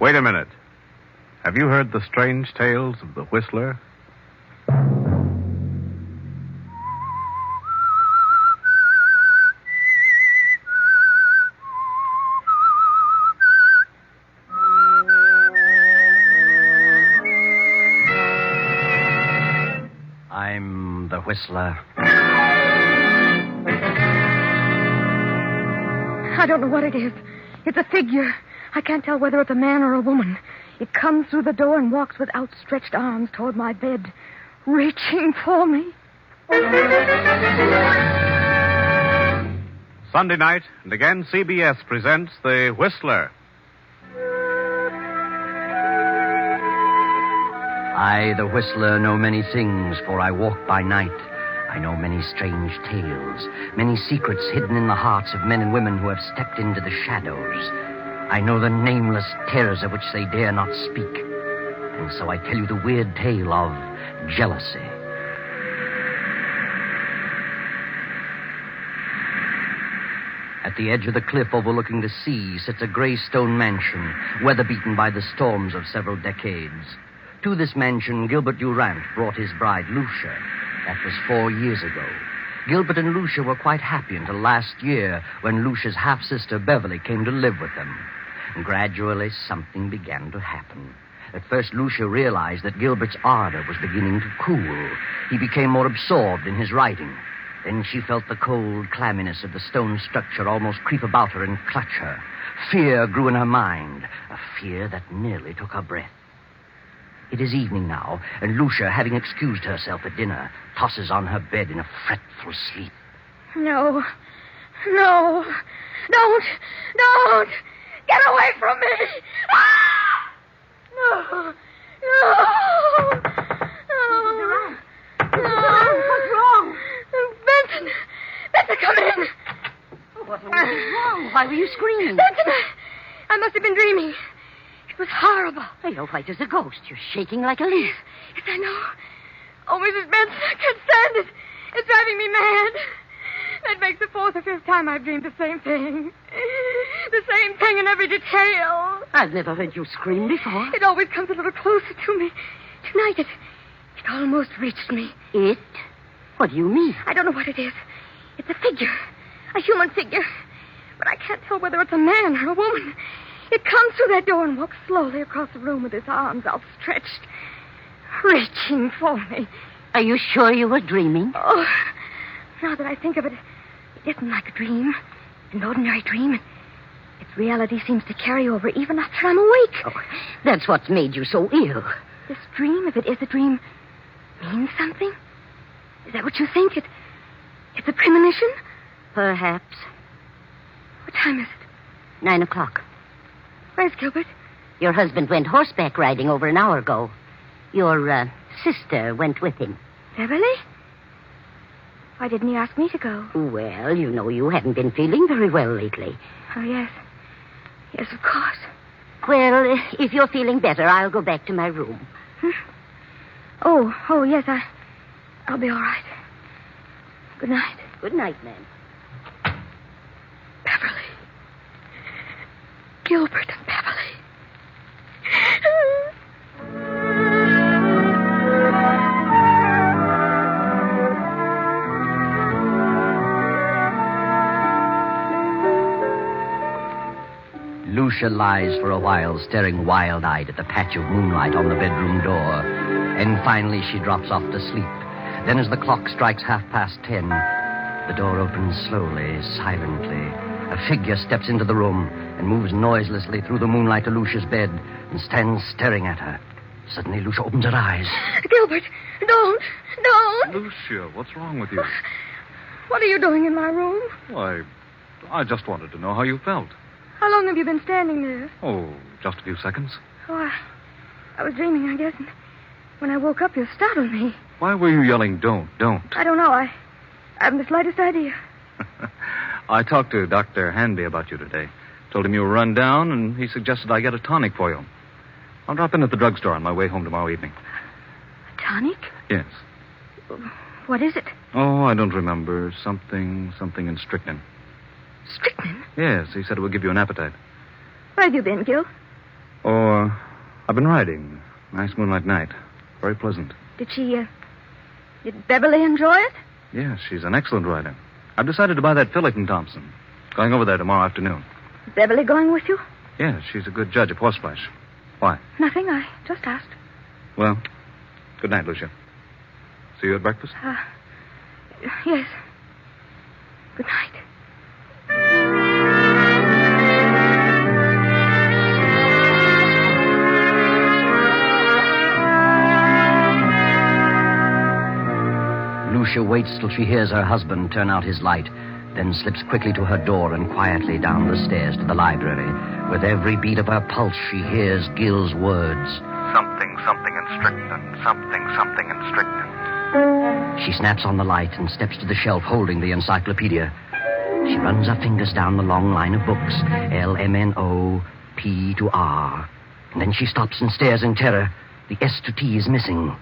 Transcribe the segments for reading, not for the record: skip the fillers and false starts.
Wait a minute. Have you heard the strange tales of the Whistler? I'm the Whistler. I don't know what it is. It's a figure. I can't tell whether it's a man or a woman. It comes through the door and walks with outstretched arms toward my bed, reaching for me. Sunday night, and again CBS presents The Whistler. I, the Whistler, know many things, for I walk by night. I know many strange tales, many secrets hidden in the hearts of men and women who have stepped into the shadows. I know the nameless terrors of which they dare not speak. And so I tell you the weird tale of jealousy. At the edge of the cliff overlooking the sea sits a gray stone mansion, weather-beaten by the storms of several decades. To this mansion, Gilbert Durant brought his bride, Lucia. That was 4 years ago. Gilbert and Lucia were quite happy until last year, when Lucia's half-sister, Beverly, came to live with them. And gradually, something began to happen. At first, Lucia realized that Gilbert's ardor was beginning to cool. He became more absorbed in his writing. Then she felt the cold clamminess of the stone structure almost creep about her and clutch her. Fear grew in her mind, a fear that nearly took her breath. It is evening now, and Lucia, having excused herself at dinner, tosses on her bed in a fretful sleep. No. Don't. Get away from me. Ah! No. What's wrong? Benson, come in. What was wrong? Why were you screaming? Benson, I must have been dreaming. It was horrible. Hey, you're white as a ghost. You're shaking like a leaf. Yes, I know. Oh, Mrs. Benson, I can't stand it. It's driving me mad. That makes the 4th or 5th time I've dreamed the same thing. The same thing in every detail. I've never heard you scream before. It always comes a little closer to me. Tonight, it almost reached me. It? What do you mean? I don't know what it is. It's a figure. A human figure. But I can't tell whether it's a man or a woman. It comes through that door and walks slowly across the room with his arms outstretched, reaching for me. Are you sure you were dreaming? Oh, now that I think of it, it isn't like a dream, an ordinary dream. Its reality seems to carry over even after I'm awake. Oh, that's what's made you so ill. This dream, if it is a dream, means something? Is that what you think? It's a premonition? Perhaps. What time is it? 9 o'clock. Where's Gilbert? Your husband went horseback riding over an hour ago. Your sister went with him. Beverly? Why didn't he ask me to go? Well, you know you haven't been feeling very well lately. Oh, yes. Yes, of course. Well, if you're feeling better, I'll go back to my room. Oh, yes, I'll be all right. Good night. Good night, ma'am. Beverly. Gilbert and Beverly. Lucia lies for a while, staring wild-eyed at the patch of moonlight on the bedroom door. And finally she drops off to sleep. Then as the clock strikes 10:30, the door opens slowly, silently. A figure steps into the room and moves noiselessly through the moonlight to Lucia's bed and stands staring at her. Suddenly, Lucia opens her eyes. Gilbert, don't. Lucia, what's wrong with you? What are you doing in my room? Why, I just wanted to know how you felt. How long have you been standing there? Oh, just a few seconds. Oh, I was dreaming, I guess. And when I woke up, you startled me. Why were you yelling, don't? I don't know. I haven't the slightest idea. I talked to Dr. Hanby about you today. Told him you were run down, and he suggested I get a tonic for you. I'll drop in at the drugstore on my way home tomorrow evening. A tonic? Yes. What is it? Oh, I don't remember. Something in strychnine. Strychnine? Yes, he said it would give you an appetite. Where have you been, Gil? Oh, I've been riding. Nice moonlight night. Very pleasant. Did Beverly enjoy it? Yes, she's an excellent rider. I've decided to buy that filly from Thompson. Going over there tomorrow afternoon. Is Beverly going with you? Yes, she's a good judge of horseflesh. Why? Nothing. I just asked. Well, good night, Lucia. See you at breakfast? Yes. Good night. Lucia waits till she hears her husband turn out his light, then slips quickly to her door and quietly down the stairs to the library. With every beat of her pulse, she hears Gil's words. Something, something in strychnine. Something, something in strychnine. She snaps on the light and steps to the shelf holding the encyclopedia. She runs her fingers down the long line of books, LMNO, P to R. And then she stops and stares in terror. The S to T is missing.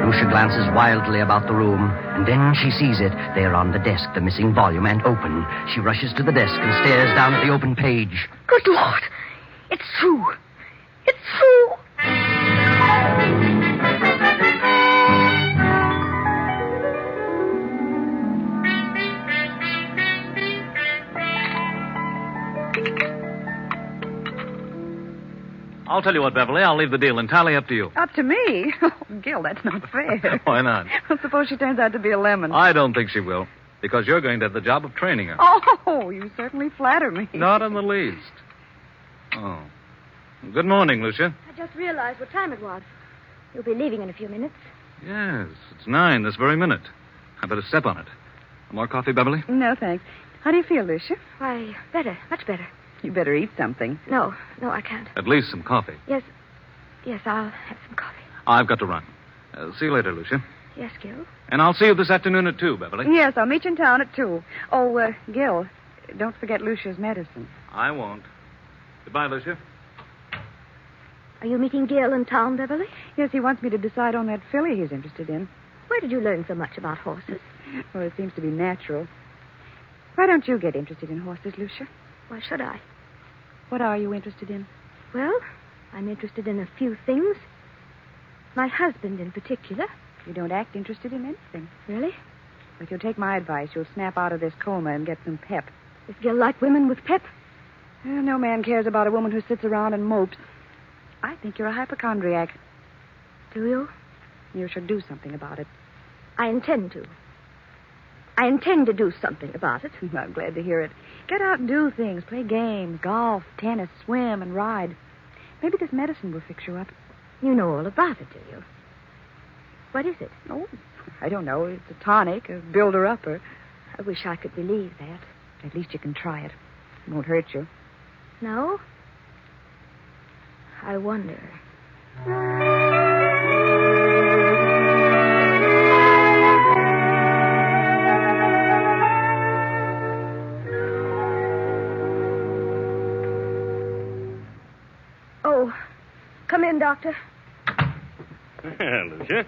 Lucia glances wildly about the room, and then she sees it. There on the desk, the missing volume, and open. She rushes to the desk and stares down at the open page. Good Lord. It's true. It's true. I'll tell you what, Beverly. I'll leave the deal entirely up to you. Up to me? Oh, Gil, that's not fair. Why not? Well, suppose she turns out to be a lemon. I don't think she will, because you're going to have the job of training her. Oh, you certainly flatter me. Not in the least. Oh. Good morning, Lucia. I just realized what time it was. You'll be leaving in a few minutes. Yes, it's 9 this very minute. I better step on it. More coffee, Beverly? No, thanks. How do you feel, Lucia? Why, better. Much better. You better eat something. No, I can't. At least some coffee. Yes, I'll have some coffee. I've got to run. See you later, Lucia. Yes, Gil. And I'll see you this afternoon at 2, Beverly. Yes, I'll meet you in town at 2. Oh, Gil, don't forget Lucia's medicine. I won't. Goodbye, Lucia. Are you meeting Gil in town, Beverly? Yes, he wants me to decide on that filly he's interested in. Where did you learn so much about horses? Well, it seems to be natural. Why don't you get interested in horses, Lucia? Why should I? What are you interested in? Well, I'm interested in a few things. My husband in particular. You don't act interested in anything. Really? If you'll take my advice, you'll snap out of this coma and get some pep. Does Gil like women with pep? Well, no man cares about a woman who sits around and mopes. I think you're a hypochondriac. Do you? You should do something about it. I intend to. I intend to do something about it. I'm glad to hear it. Get out and do things. Play games, golf, tennis, swim, and ride. Maybe this medicine will fix you up. You know all about it, do you? What is it? Oh, I don't know. It's a tonic, a builder-upper. I wish I could believe that. At least you can try it. It won't hurt you. No? I wonder. Oh, come in, Doctor. Lucia,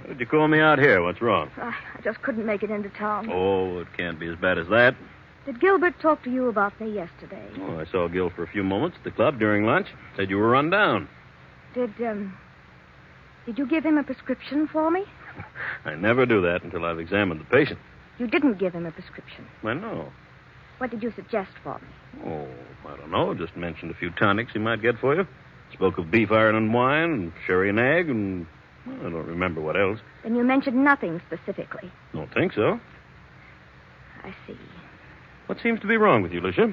why'd you call me out here? What's wrong? I just couldn't make it into town. Oh, it can't be as bad as that. Did Gilbert talk to you about me yesterday? Oh, I saw Gil for a few moments at the club during lunch. Said you were run down. Did you give him a prescription for me? I never do that until I've examined the patient. You didn't give him a prescription. I know. What did you suggest for me? Oh, I don't know. Just mentioned a few tonics he might get for you. Spoke of beef iron and wine, and sherry and egg, and well, I don't remember what else. Then you mentioned nothing specifically. Don't think so. I see. What seems to be wrong with you, Lucia?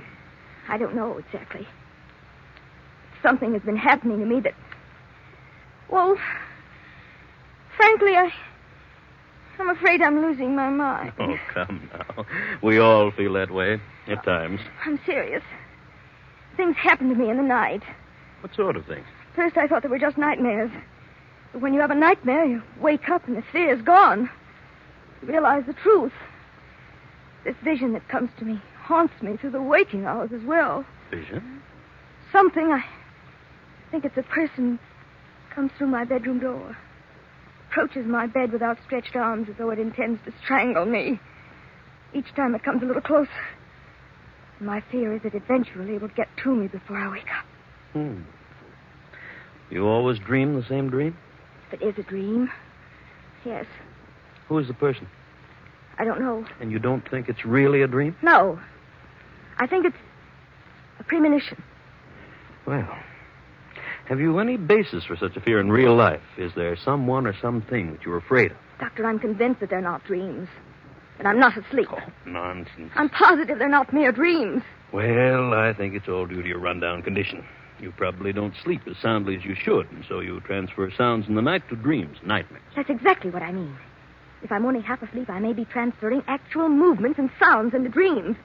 I don't know exactly. Something has been happening to me that... Well, frankly, I'm afraid I'm losing my mind. Oh, come now. We all feel that way at times. I'm serious. Things happen to me in the night. What sort of things? First, I thought they were just nightmares. But when you have a nightmare, you wake up and the fear is gone. You realize the truth. This vision that comes to me haunts me through the waking hours as well. Vision? Something, I think it's a person, comes through my bedroom door. Approaches my bed with outstretched arms as though it intends to strangle me. Each time it comes a little closer. My fear is that eventually it will get to me before I wake up. You always dream the same dream? If it is a dream, yes. Who is the person? I don't know. And you don't think it's really a dream? No. I think it's a premonition. Well, have you any basis for such a fear in real life? Is there someone or something that you're afraid of? Doctor, I'm convinced that they're not dreams. That I'm not asleep. Oh, nonsense. I'm positive they're not mere dreams. Well, I think it's all due to your rundown condition. You probably don't sleep as soundly as you should, and so you transfer sounds in the night to dreams, nightmares. That's exactly what I mean. If I'm only half asleep, I may be transferring actual movements and sounds into dreams.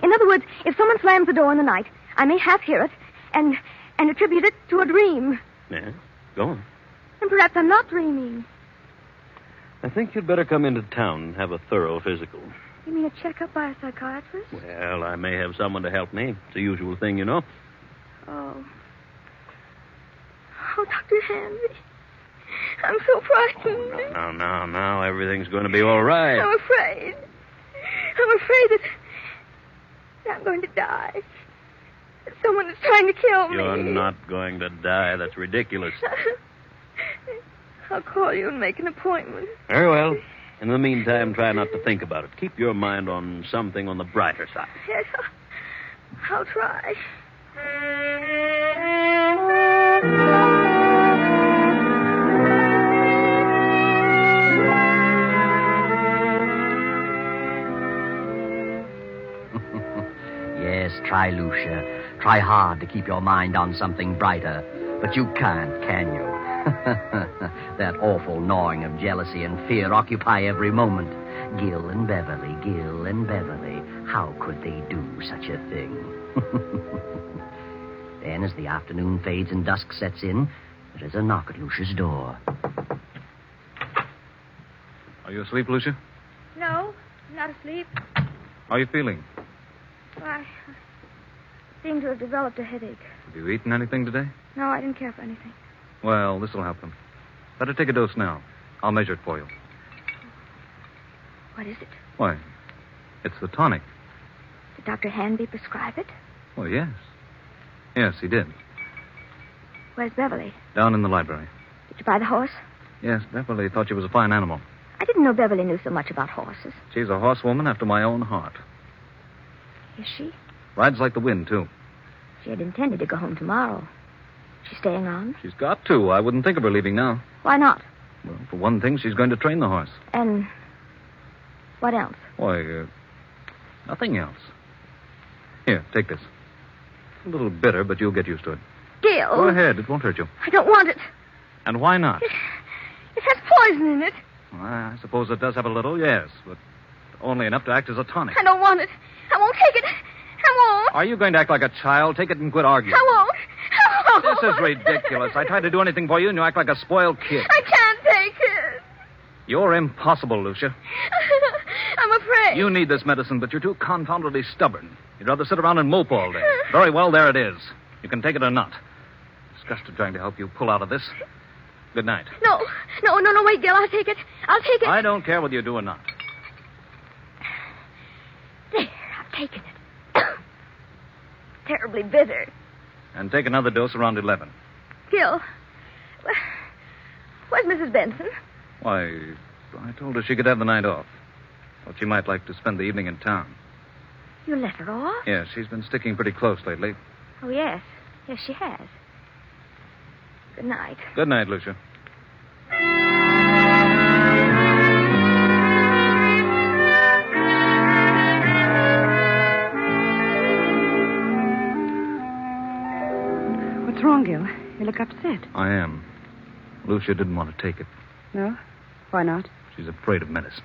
In other words, if someone slams the door in the night, I may half hear it and attribute it to a dream. Yeah, go on. And perhaps I'm not dreaming. I think you'd better come into town and have a thorough physical. You mean a checkup by a psychiatrist? Well, I may have someone to help me. It's a usual thing, you know. Oh. Oh, Dr. Hanley. I'm so frightened. Now. Everything's going to be all right. I'm afraid. I'm afraid that I'm going to die. That someone is trying to kill me. You're not going to die. That's ridiculous. I'll call you and make an appointment. Very well. In the meantime, try not to think about it. Keep your mind on something on the brighter side. Yes, I'll try. Yes, try, Lucia. Try hard to keep your mind on something brighter. But you can't, can you? That awful gnawing of jealousy and fear occupy every moment. Gil and Beverly. How could they do such a thing? Then, as the afternoon fades and dusk sets in, there is a knock at Lucia's door. Are you asleep, Lucia? No, I'm not asleep. How are you feeling? I seem to have developed a headache. Have you eaten anything today? No, I didn't care for anything. Well, this will help them. Better take a dose now. I'll measure it for you. What is it? Why, it's the tonic. Did Dr. Hanby prescribe it? Well, yes. Yes, he did. Where's Beverly? Down in the library. Did you buy the horse? Yes, Beverly thought you was a fine animal. I didn't know Beverly knew so much about horses. She's a horsewoman after my own heart. Is she? Rides like the wind, too. She had intended to go home tomorrow. She's staying on? She's got to. I wouldn't think of her leaving now. Why not? Well, for one thing, she's going to train the horse. And what else? Why, nothing else. Here, take this. A little bitter, but you'll get used to it. Gil! Go ahead. It won't hurt you. I don't want it. And why not? It has poison in it. Well, I suppose it does have a little, yes, but only enough to act as a tonic. I don't want it. I won't take it. I won't. Are you going to act like a child? Take it and quit arguing. I won't. This is ridiculous. I tried to do anything for you, and you act like a spoiled kid. I can't take it. You're impossible, Lucia. I'm afraid. You need this medicine, but you're too confoundedly stubborn. You'd rather sit around and mope all day. Very well, there it is. You can take it or not. Disgusted trying to help you pull out of this. Good night. No, wait, Gil, I'll take it. I don't care whether you do or not. There, I've taken it. Terribly bitter. And take another dose around 11. Gil, where's Mrs. Benson? Why, I told her she could have the night off. Thought she might like to spend the evening in town. You let her off? Yes, she's been sticking pretty close lately. Oh, yes. Yes, she has. Good night. Good night, Lucia. What's wrong, Gil? You look upset. I am. Lucia didn't want to take it. No? Why not? She's afraid of medicine.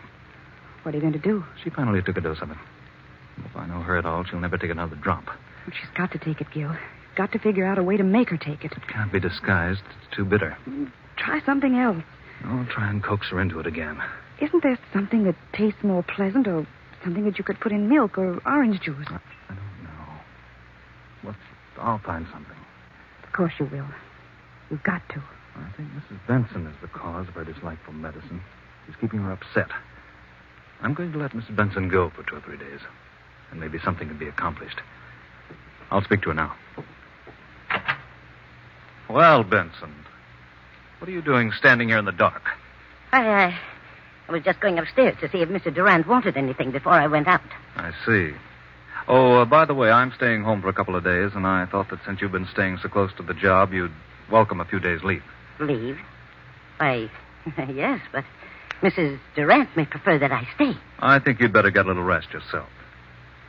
What are you going to do? She finally took a dose of it. If I know her at all, she'll never take another drop. Well, she's got to take it, Gil. You've got to figure out a way to make her take it. It can't be disguised. It's too bitter. Try something else. I'll try and coax her into it again. Isn't there something that tastes more pleasant, or something that you could put in milk or orange juice? I don't know. Well, I'll find something. Of course you will. You've got to. I think Mrs. Benson is the cause of her dislike for medicine. She's keeping her upset. I'm going to let Mrs. Benson go for 2 or 3 days. and maybe something can be accomplished. I'll speak to her now. Well, Benson, what are you doing standing here in the dark? I was just going upstairs to see if Mr. Durant wanted anything before I went out. I see. Oh, by the way, I'm staying home for a couple of days, and I thought that since you've been staying so close to the job, you'd welcome a few days' leave. Leave? Why, yes, but Mrs. Durant may prefer that I stay. I think you'd better get a little rest yourself.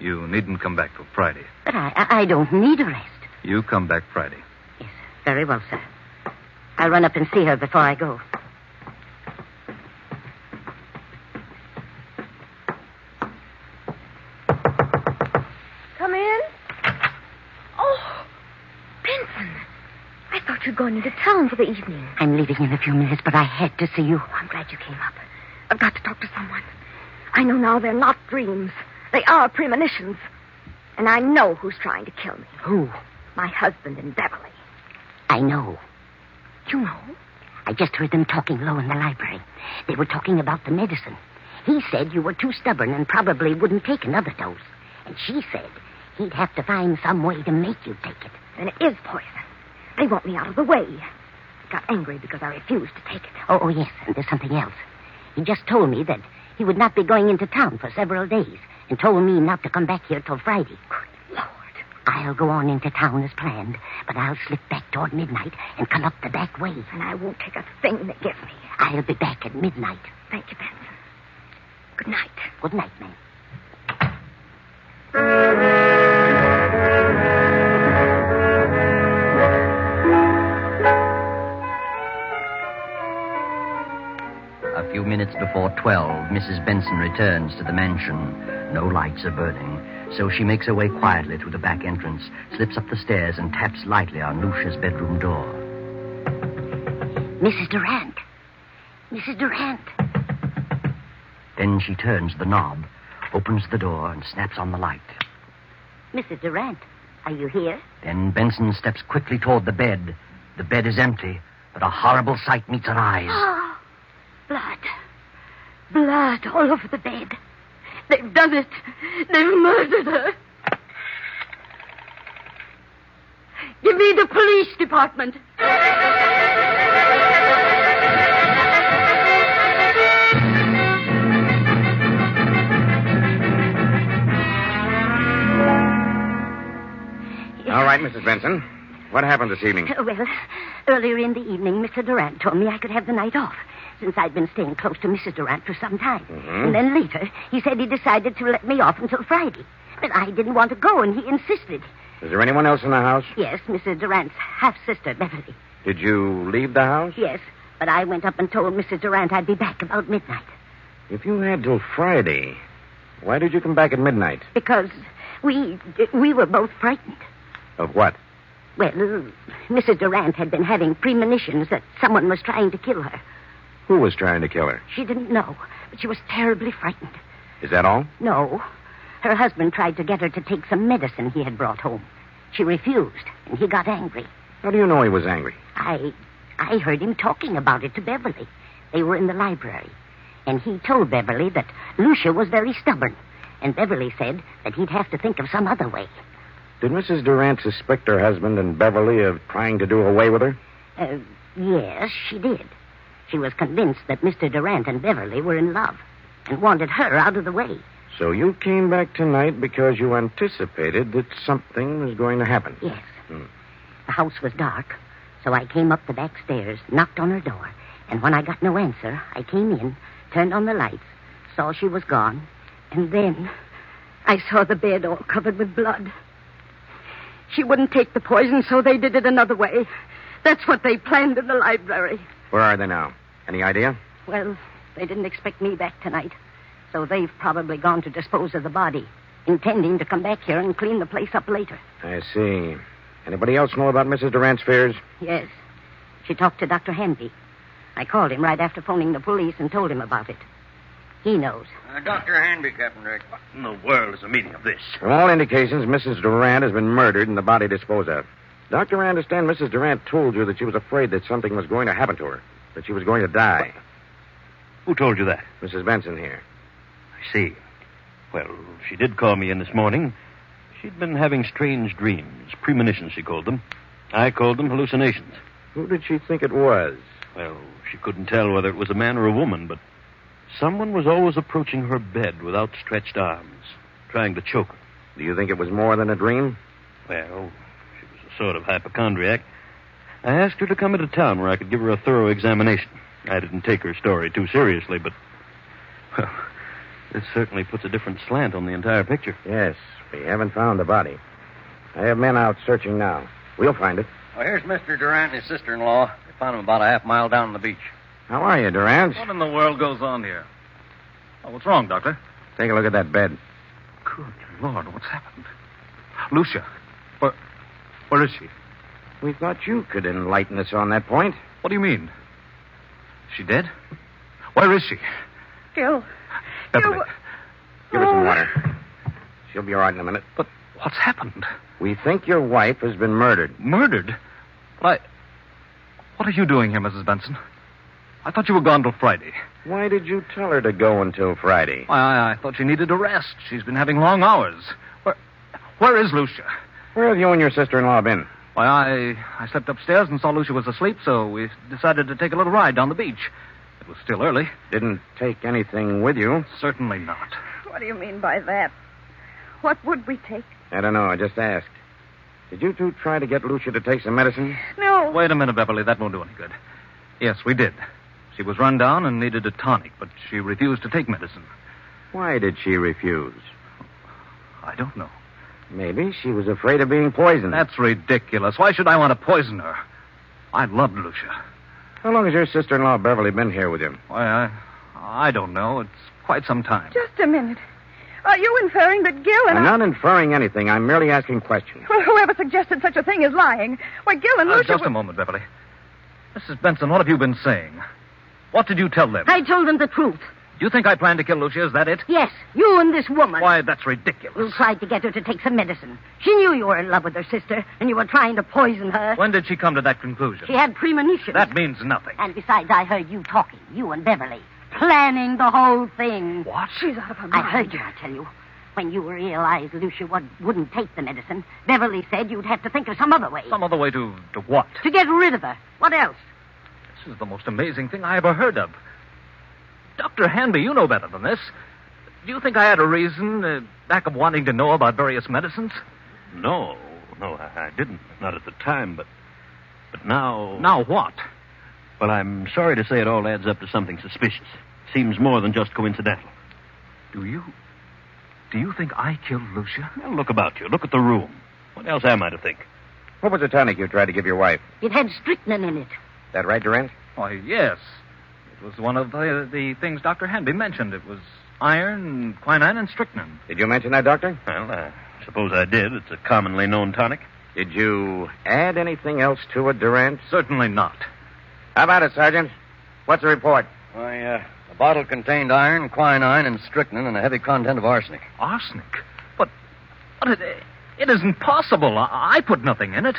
You needn't come back till Friday. But I don't need a rest. You come back Friday. Yes, very well, sir. I'll run up and see her before I go. Come in. Oh, Benson. I thought you'd gone into town for the evening. I'm leaving in a few minutes, but I had to see you. I'm glad you came up. I've got to talk to someone. I know now they're not dreams. They are premonitions. And I know who's trying to kill me. Who? My husband and Beverly. I know. You know? I just heard them talking low in the library. They were talking about the medicine. He said you were too stubborn and probably wouldn't take another dose. And she said he'd have to find some way to make you take it. And it is poison. They want me out of the way. I got angry because I refused to take it. Oh, yes, and there's something else. He just told me that he would not be going into town for several days and told me not to come back here till Friday. Good Lord. I'll go on into town as planned, but I'll slip back toward midnight and come up the back way. And I won't take a thing they give me. I'll be back at midnight. Thank you, Benson. Good night. Good night, ma'am. A few minutes before 12, Mrs. Benson returns to the mansion. No lights are burning, so she makes her way quietly through the back entrance, slips up the stairs, and taps lightly on Lucia's bedroom door. Mrs. Durant. Mrs. Durant. Then she turns the knob, opens the door, and snaps on the light. Mrs. Durant, are you here? Then Benson steps quickly toward the bed. The bed is empty, but a horrible sight meets her eyes. Oh, blood. Blood all over the bed. They've done it. They've murdered her. Give me the police department. All right, Mrs. Benson. What happened this evening? Well, earlier in the evening, Mr. Durant told me I could have the night off, since I'd been staying close to Mrs. Durant for some time. Mm-hmm. And then later, he said he decided to let me off until Friday. But I didn't want to go, and he insisted. Is there anyone else in the house? Yes, Mrs. Durant's half-sister, Beverly. Did you leave the house? Yes, but I went up and told Mrs. Durant I'd be back about midnight. If you had till Friday, why did you come back at midnight? Because we were both frightened. Of what? Well, Mrs. Durant had been having premonitions that someone was trying to kill her. Who was trying to kill her? She didn't know, but she was terribly frightened. Is that all? No. Her husband tried to get her to take some medicine he had brought home. She refused, and he got angry. How do you know he was angry? I heard him talking about it to Beverly. They were in the library. And he told Beverly that Lucia was very stubborn. And Beverly said that he'd have to think of some other way. Did Mrs. Durant suspect her husband and Beverly of trying to do away with her? Yes, she did. She was convinced that Mr. Durant and Beverly were in love and wanted her out of the way. So you came back tonight because you anticipated that something was going to happen? Yes. The house was dark, so I came up the back stairs, knocked on her door, and when I got no answer, I came in, turned on the lights, saw she was gone, and then I saw the bed all covered with blood. She wouldn't take the poison, so they did it another way. That's what they planned in the library. Where are they now? Any idea? Well, they didn't expect me back tonight, so they've probably gone to dispose of the body, intending to come back here and clean the place up later. I see. Anybody else know about Mrs. Durant's fears? Yes. She talked to Dr. Hanby. I called him right after phoning the police and told him about it. He knows. Dr. Hanby, Captain Rick. What in the world is the meaning of this? From all indications, Mrs. Durant has been murdered and the body disposed of. Doctor, I understand Mrs. Durant told you that she was afraid that something was going to happen to her, that she was going to die. Who told you that? Mrs. Benson here. I see. Well, she did call me in this morning. She'd been having strange dreams. Premonitions, she called them. I called them hallucinations. Who did she think it was? Well, she couldn't tell whether it was a man or a woman, but someone was always approaching her bed with outstretched arms, trying to choke her. Do you think it was more than a dream? Well, she was a sort of hypochondriac. I asked her to come into town where I could give her a thorough examination. I didn't take her story too seriously, but, well, this certainly puts a different slant on the entire picture. Yes, we haven't found the body. I have men out searching now. We'll find it. Well, here's Mr. Durant and his sister-in-law. They found him about a half mile down on the beach. How are you, Durant? What in the world goes on here? Oh, what's wrong, Doctor? Take a look at that bed. Good Lord, what's happened? Lucia, where is she? We thought you could enlighten us on that point. What do you mean? Is she dead? Where is she? Gil. Beverly. Give her some water. She'll be all right in a minute. But what's happened? We think your wife has been murdered. Murdered? What are you doing here, Mrs. Benson? I thought you were gone till Friday. Why did you tell her to go until Friday? I thought she needed a rest. She's been having long hours. Where is Lucia? Where have you and your sister-in-law been? Why, I slept upstairs and saw Lucia was asleep, so we decided to take a little ride down the beach. It was still early. Didn't take anything with you? Certainly not. What do you mean by that? What would we take? I don't know. I just asked. Did you two try to get Lucia to take some medicine? No. Wait a minute, Beverly. That won't do any good. Yes, we did. She was run down and needed a tonic, but she refused to take medicine. Why did she refuse? I don't know. Maybe she was afraid of being poisoned. That's ridiculous. Why should I want to poison her? I loved Lucia. How long has your sister-in-law Beverly been here with you? Why, I don't know. It's quite some time. Just a minute. Are you inferring that Gil and I'm not inferring anything. I'm merely asking questions. Well, whoever suggested such a thing is lying. Why, Gil and Lucia... Just a moment, Beverly. Mrs. Benson, what have you been saying? What did you tell them? I told them the truth. You think I planned to kill Lucia? Is that it? Yes, you and this woman. Why, that's ridiculous. You tried to get her to take some medicine. She knew you were in love with her sister, and you were trying to poison her. When did she come to that conclusion? She had premonitions. That means nothing. And besides, I heard you talking, you and Beverly, planning the whole thing. What? She's out of her mind. I heard you, I tell you. When you realized Lucia wouldn't take the medicine, Beverly said you'd have to think of some other way. Some other way to what? To get rid of her. What else? This is the most amazing thing I ever heard of. Dr. Hanby, you know better than this. Do you think I had a reason, back of wanting to know about various medicines? No, I didn't. Not at the time, but now... Now what? Well, I'm sorry to say it all adds up to something suspicious. Seems more than just coincidental. Do you think I killed Lucia? Well, look about you. Look at the room. What else am I to think? What was the tonic you tried to give your wife? It had strychnine in it. That right, Durant? Why, yes. It was one of the things Dr. Hanby mentioned. It was iron, quinine, and strychnine. Did you mention that, Doctor? Well, I suppose I did. It's a commonly known tonic. Did you add anything else to it, Durant? Certainly not. How about it, Sergeant? What's the report? Why, the bottle contained iron, quinine, and strychnine, and a heavy content of arsenic. Arsenic? But it isn't possible. I put nothing in it.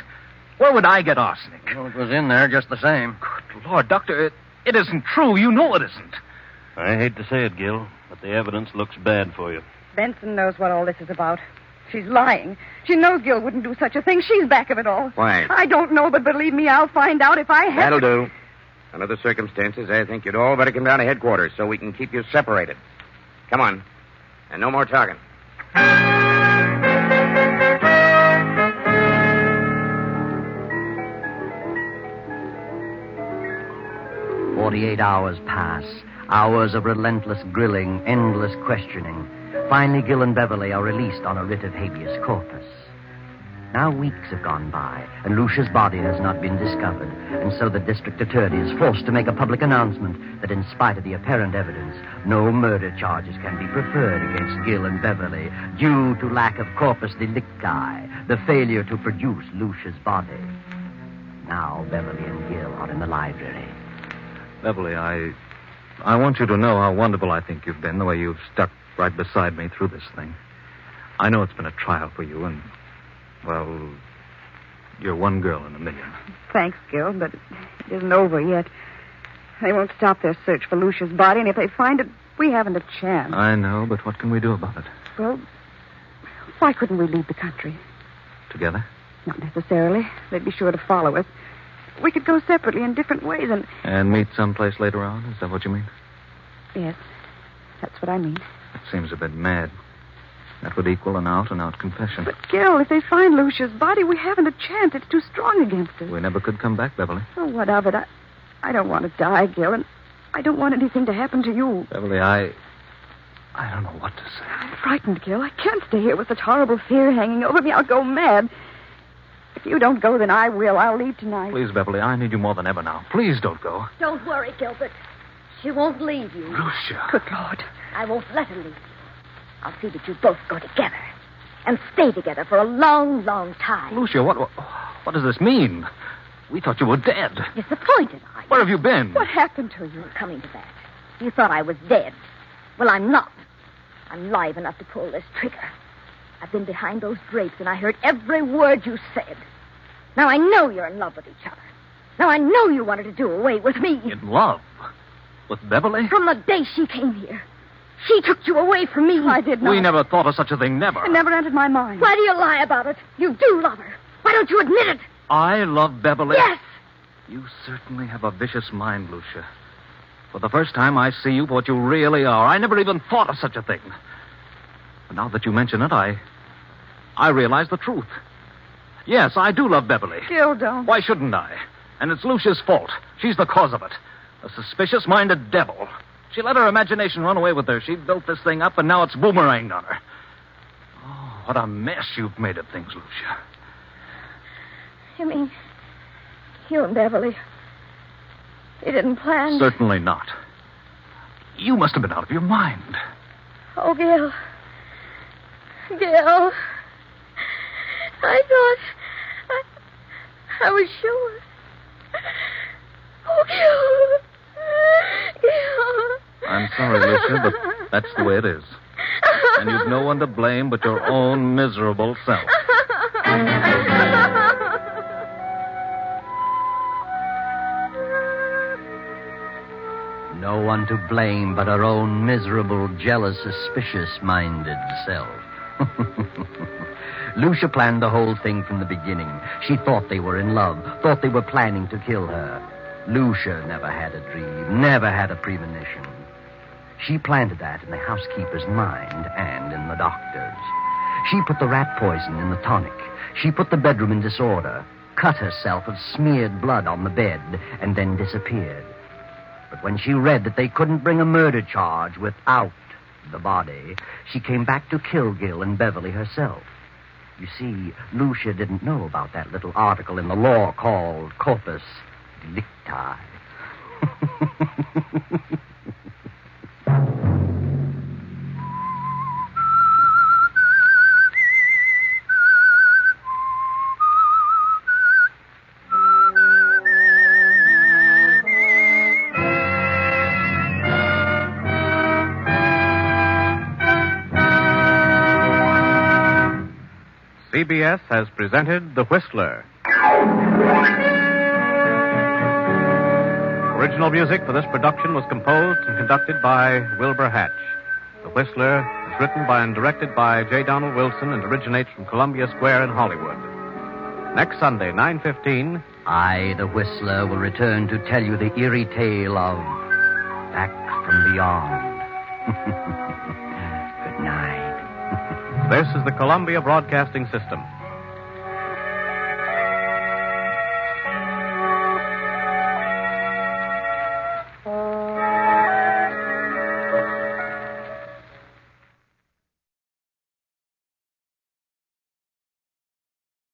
Where would I get arsenic? Well, it was in there just the same. Good Lord, Doctor, it isn't true. You know it isn't. I hate to say it, Gil, but the evidence looks bad for you. Benson knows what all this is about. She's lying. She knows Gil wouldn't do such a thing. She's back of it all. Why? I don't know, but believe me, I'll find out if I have... That'll do. Under the circumstances, I think you'd all better come down to headquarters so we can keep you separated. Come on. And no more talking. 48 hours pass. Hours of relentless grilling, endless questioning. Finally, Gil and Beverly are released on a writ of habeas corpus. Now weeks have gone by, and Lucia's body has not been discovered, and so the district attorney is forced to make a public announcement that in spite of the apparent evidence, no murder charges can be preferred against Gil and Beverly due to lack of corpus delicti, the failure to produce Lucia's body. Now Beverly and Gil are in the library. Beverly, I want you to know how wonderful I think you've been, the way you've stuck right beside me through this thing. I know it's been a trial for you, and, well, you're one girl in a million. Thanks, Gil, but it isn't over yet. They won't stop their search for Lucia's body, and if they find it, we haven't a chance. I know, but what can we do about it? Well, why couldn't we leave the country? Together? Not necessarily. They'd be sure to follow us. We could go separately in different ways and... And meet someplace later on? Is that what you mean? Yes, that's what I mean. That seems a bit mad. That would equal an out-and-out confession. But, Gil, if they find Lucia's body, we haven't a chance. It's too strong against us. We never could come back, Beverly. Oh, what of it? I don't want to die, Gil, and I don't want anything to happen to you. Beverly, I don't know what to say. I'm frightened, Gil. I can't stay here with such horrible fear hanging over me. I'll go mad. If you don't go, then I will. I'll leave tonight. Please, Beverly, I need you more than ever now. Please don't go. Don't worry, Gilbert. She won't leave you. Lucia. Good Lord. I won't let her leave you. I'll see that you both go together and stay together for a long, long time. Lucia, what does this mean? We thought you were dead. Disappointed, are you? Where have you been? What happened to you? Coming to that. You thought I was dead. Well, I'm not. I'm live enough to pull this trigger. I've been behind those drapes, and I heard every word you said. Now I know you're in love with each other. Now I know you wanted to do away with me. In love? With Beverly? From the day she came here. She took you away from me. I did not. We never thought of such a thing, never. It never entered my mind. Why do you lie about it? You do love her. Why don't you admit it? I love Beverly? Yes. You certainly have a vicious mind, Lucia. For the first time, I see you for what you really are. I never even thought of such a thing. But now that you mention it, I realize the truth. Yes, I do love Beverly. Gil, don't. Why shouldn't I? And it's Lucia's fault. She's the cause of it. A suspicious-minded devil. She let her imagination run away with her. She built this thing up, and now it's boomeranged on her. Oh, what a mess you've made of things, Lucia. You mean you and Beverly, you didn't plan? Certainly not. You must have been out of your mind. Oh, Gil. Gil. I thought... I was sure. Oh, Gil. Gil. I'm sorry, Lucia, but that's the way it is. And you've no one to blame but your own miserable self. No one to blame but her own miserable, jealous, suspicious-minded self. Lucia planned the whole thing from the beginning. She thought they were in love, thought they were planning to kill her. Lucia never had a dream, never had a premonition. She planted that in the housekeeper's mind and in the doctor's. She put the rat poison in the tonic. She put the bedroom in disorder, cut herself and smeared blood on the bed, and then disappeared. But when she read that they couldn't bring a murder charge without the body, she came back to kill Gil and Beverly herself. You see, Lucia didn't know about that little article in the law called Corpus Delicti. CBS has presented The Whistler. Original music for this production was composed and conducted by Wilbur Hatch. The Whistler is written by and directed by J. Donald Wilson and originates from Columbia Square in Hollywood. Next Sunday, 9:15... I, the Whistler, will return to tell you the eerie tale of Back from Beyond. Good night. This is the Columbia Broadcasting System.